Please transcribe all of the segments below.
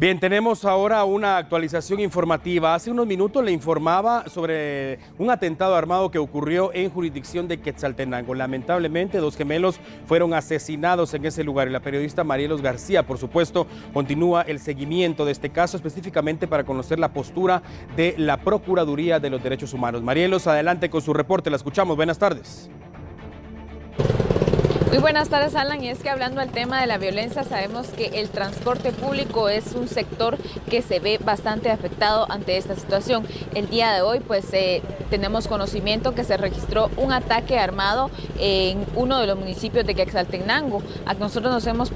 Bien, tenemos ahora una actualización informativa. Hace unos minutos le informaba sobre un atentado armado que ocurrió en jurisdicción de Quetzaltenango. Lamentablemente, 2 gemelos fueron asesinados en ese lugar y la periodista Marielos García, por supuesto, continúa el seguimiento de este caso, específicamente para conocer la postura de la Procuraduría de los Derechos Humanos. Marielos, adelante con su reporte, la escuchamos. Buenas tardes. Muy buenas tardes, Alan, y es que hablando del tema de la violencia, sabemos que el transporte público es un sector que se ve bastante afectado ante esta situación. El día de hoy pues tenemos conocimiento que se registró un ataque armado en uno de los municipios de Quetzaltenango. Nosotros nos hemos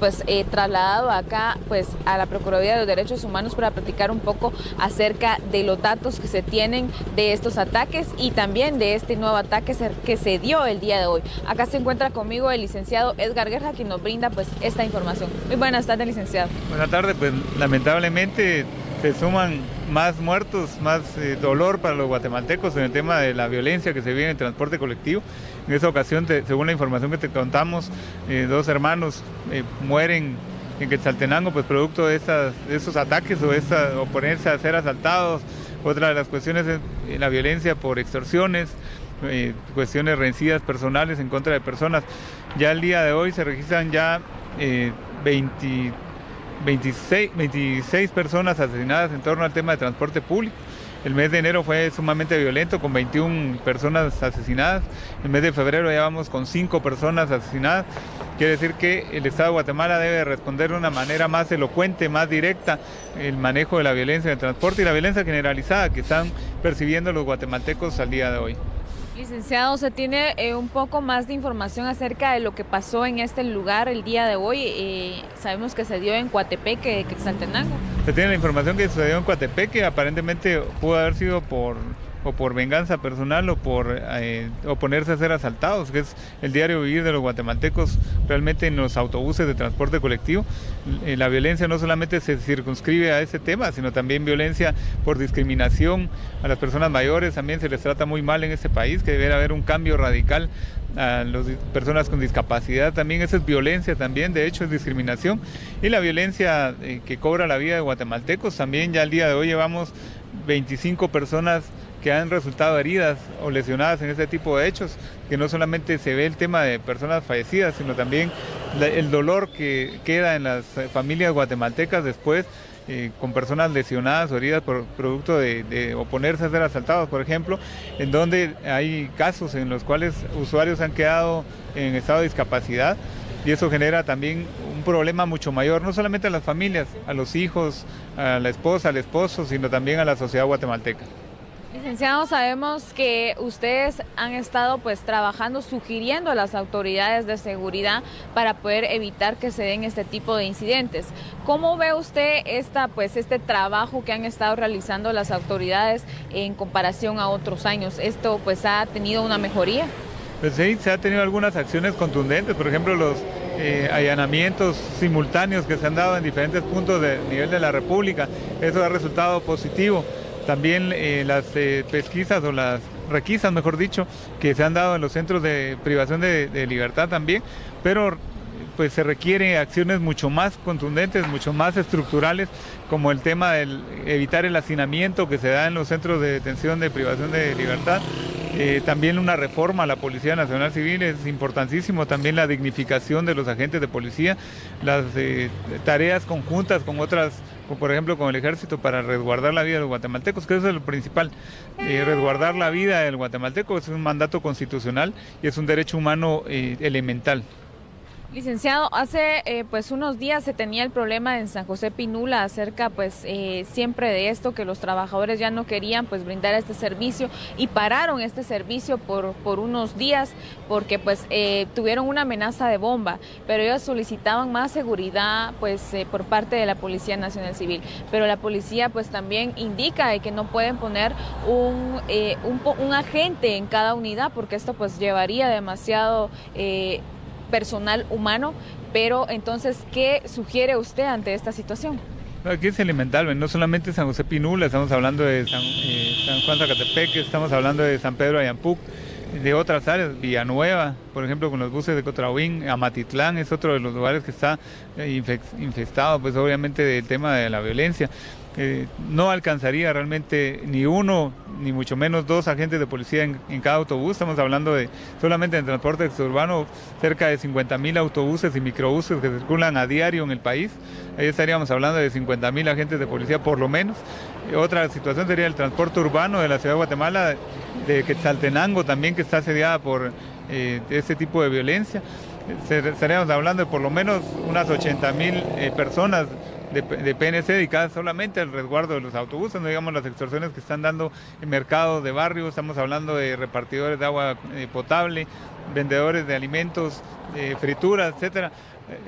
trasladado acá a la Procuraduría de los Derechos Humanos para platicar un poco acerca de los datos que se tienen de estos ataques y también de este nuevo ataque que se dio el día de hoy. Acá se encuentra conmigo el licenciado Edgar Guerra, quien nos brinda esta información. Muy buenas tardes, licenciado. Buenas tardes, lamentablemente se suman más muertos, más dolor para los guatemaltecos en el tema de la violencia que se vive en el transporte colectivo. En esa ocasión, según la información que te contamos, 2 hermanos mueren en Quetzaltenango producto de esos ataques o ponerse a ser asaltados. Otra de las cuestiones es la violencia por extorsiones, cuestiones rencidas personales en contra de personas. Ya el día de hoy se registran ya 26 personas asesinadas en torno al tema de transporte público. El mes de enero fue sumamente violento, con 21 personas asesinadas. El mes de febrero ya vamos con 5 personas asesinadas. Quiere decir que el Estado de Guatemala debe responder de una manera más elocuente, más directa, el manejo de la violencia en el transporte y la violencia generalizada que están percibiendo los guatemaltecos al día de hoy. Licenciado, ¿se tiene un poco más de información acerca de lo que pasó en este lugar el día de hoy? Sabemos que se dio en Coatepeque, Quetzaltenango. Se tiene la información que sucedió en Coatepeque, aparentemente pudo haber sido por venganza personal o por oponerse a ser asaltados, que es el diario vivir de los guatemaltecos realmente en los autobuses de transporte colectivo. La violencia no solamente se circunscribe a ese tema, sino también violencia por discriminación a las personas mayores, también se les trata muy mal en este país, que debe haber un cambio radical a las personas con discapacidad, también esa es violencia, también de hecho es discriminación, y la violencia que cobra la vida de guatemaltecos, también ya al día de hoy llevamos 25 personas que han resultado heridas o lesionadas en este tipo de hechos, que no solamente se ve el tema de personas fallecidas, sino también el dolor que queda en las familias guatemaltecas después, con personas lesionadas o heridas por producto de oponerse a ser asaltados, por ejemplo, en donde hay casos en los cuales usuarios han quedado en estado de discapacidad, y eso genera también un problema mucho mayor, no solamente a las familias, a los hijos, a la esposa, al esposo, sino también a la sociedad guatemalteca. Licenciado, sabemos que ustedes han estado trabajando, sugiriendo a las autoridades de seguridad para poder evitar que se den este tipo de incidentes. ¿Cómo ve usted este trabajo que han estado realizando las autoridades en comparación a otros años? ¿Esto ha tenido una mejoría? Pues sí, se han tenido algunas acciones contundentes, por ejemplo los allanamientos simultáneos que se han dado en diferentes puntos de nivel de la República, eso ha resultado positivo. También las pesquisas o las requisas, mejor dicho, que se han dado en los centros de privación de libertad también, pero se requieren acciones mucho más contundentes, mucho más estructurales, como el tema de evitar el hacinamiento que se da en los centros de detención de privación de libertad. También una reforma a la Policía Nacional Civil es importantísimo, también la dignificación de los agentes de policía, las tareas conjuntas con otras, por ejemplo con el Ejército, para resguardar la vida de los guatemaltecos, que eso es lo principal. Resguardar la vida del guatemalteco es un mandato constitucional y es un derecho humano elemental. Licenciado, hace unos días se tenía el problema en San José Pinula acerca siempre de esto, que los trabajadores ya no querían brindar este servicio y pararon este servicio por unos días porque tuvieron una amenaza de bomba, pero ellos solicitaban más seguridad por parte de la Policía Nacional Civil, pero la policía también indica que no pueden poner un agente en cada unidad porque esto llevaría demasiado personal humano, pero entonces, ¿qué sugiere usted ante esta situación? Aquí es elemental, no solamente San José Pinula, estamos hablando de San Juan Zacatepeque, estamos hablando de San Pedro Ayampuc, de otras áreas. Villanueva, por ejemplo, con los buses de Cotrahuín, Amatitlán es otro de los lugares que está infestado, pues obviamente del tema de la violencia. No alcanzaría realmente ni uno, ni mucho menos dos agentes de policía en cada autobús. Estamos hablando de solamente en transporte exurbano cerca de 50.000 autobuses y microbuses que circulan a diario en el país. Ahí estaríamos hablando de 50.000 agentes de policía por lo menos. Otra situación sería el transporte urbano de la ciudad de Guatemala, de Quetzaltenango también, que está asediada por este tipo de violencia. Estaríamos hablando de por lo menos unas 80.000 personas de PNC dedicadas solamente al resguardo de los autobuses, no digamos las extorsiones que están dando en mercados de barrio. Estamos hablando de repartidores de agua potable, vendedores de alimentos, frituras, etcétera.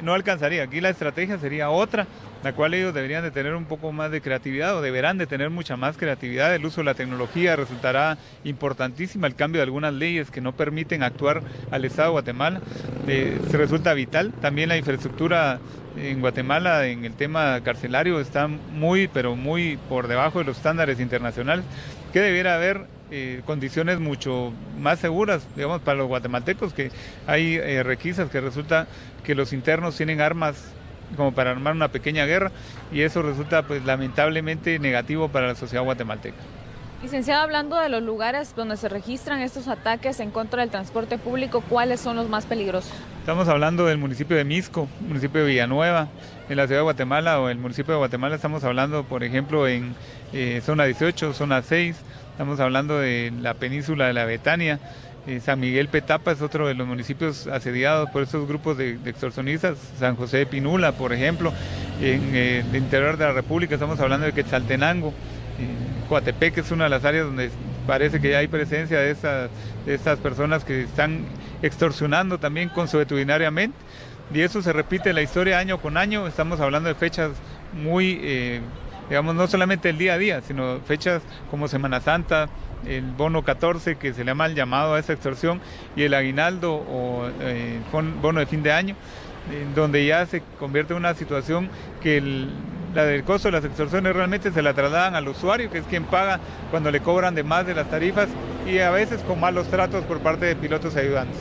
No alcanzaría. Aquí la estrategia sería otra, la cual ellos deberían de tener un poco más de creatividad, o deberán de tener mucha más creatividad. El uso de la tecnología resultará importantísima. El cambio de algunas leyes que no permiten actuar al Estado de Guatemala se resulta vital. También la infraestructura en Guatemala en el tema carcelario está muy, pero muy por debajo de los estándares internacionales, que debiera haber condiciones mucho más seguras, digamos, para los guatemaltecos, que hay requisas que resulta que los internos tienen armas como para armar una pequeña guerra, y eso resulta pues lamentablemente negativo para la sociedad guatemalteca. Licenciado, hablando de los lugares donde se registran estos ataques en contra del transporte público, ¿cuáles son los más peligrosos? Estamos hablando del municipio de Misco, municipio de Villanueva, en la ciudad de Guatemala, o el municipio de Guatemala. Estamos hablando, por ejemplo, en zona 18, zona 6, estamos hablando de la península de la Betania. San Miguel Petapa es otro de los municipios asediados por estos grupos de extorsionistas. San José de Pinula, por ejemplo. En el interior de la República estamos hablando de Quetzaltenango. Coatepec es una de las áreas donde parece que ya hay presencia de estas personas que están extorsionando también consuetudinariamente, y eso se repite la historia año con año. Estamos hablando de fechas muy, digamos, no solamente el día a día, sino fechas como Semana Santa, el bono 14, que se le llama el llamado a esa extorsión, y el aguinaldo o bono de fin de año, donde ya se convierte en una situación que la del costo de las extorsiones realmente se la trasladan al usuario, que es quien paga cuando le cobran de más de las tarifas, y a veces con malos tratos por parte de pilotos y ayudantes.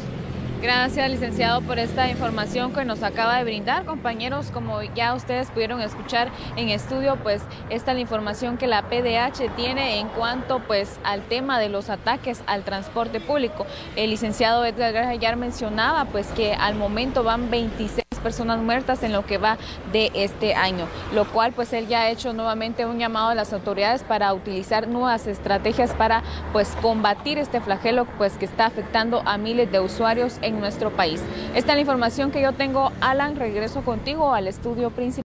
Gracias, licenciado, por esta información que nos acaba de brindar. Compañeros, como ya ustedes pudieron escuchar en estudio, pues esta es la información que la PDH tiene en cuanto pues al tema de los ataques al transporte público. El licenciado Edgar Garayar mencionaba pues que al momento van 26 personas muertas en lo que va de este año, lo cual pues él ya ha hecho nuevamente un llamado a las autoridades para utilizar nuevas estrategias para pues combatir este flagelo pues que está afectando a miles de usuarios en nuestro país. Esta es la información que yo tengo. Alan, regreso contigo al estudio principal.